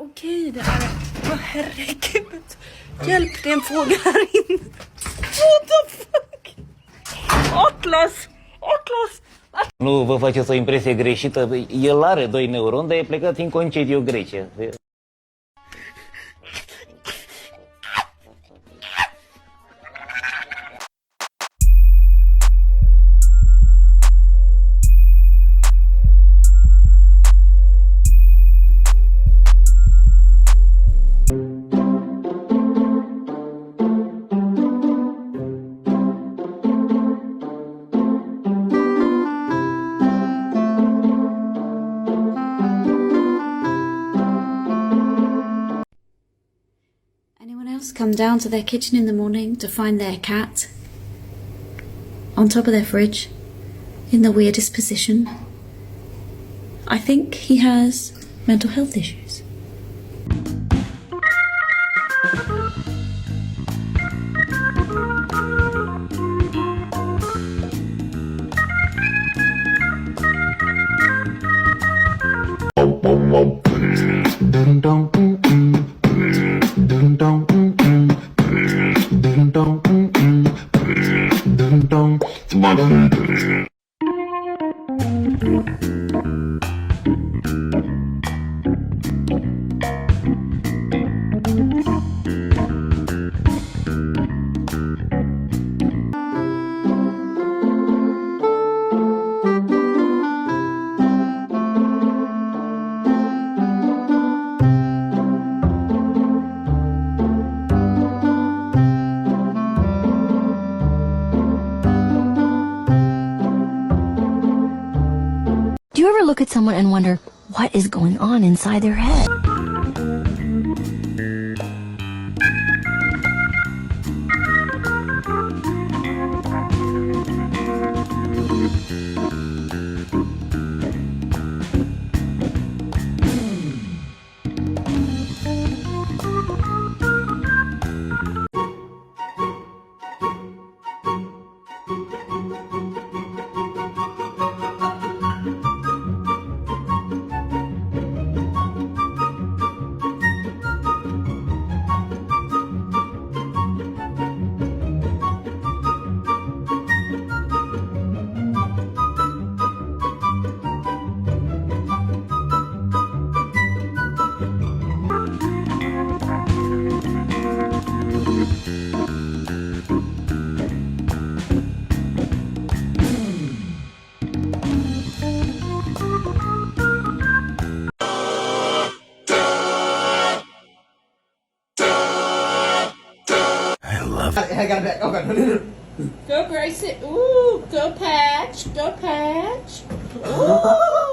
Okej, det är... Åh, herregud. Hjälp, det är en fågel här inne. What the fuck? Atlas! Atlas! Nu vă faceți o impresie greșită. El are 2 neuroni, dar e plecat în concediu în Grecia. Anyone else come down to their kitchen in the morning to find their cat on top of their fridge in the weirdest position? I think he has mental health issues. Do you ever look at someone and wonder what is going on inside their head? I got it back. Oh, God. Go Grayson. Ooh, go Patch. Go Patch. Ooh.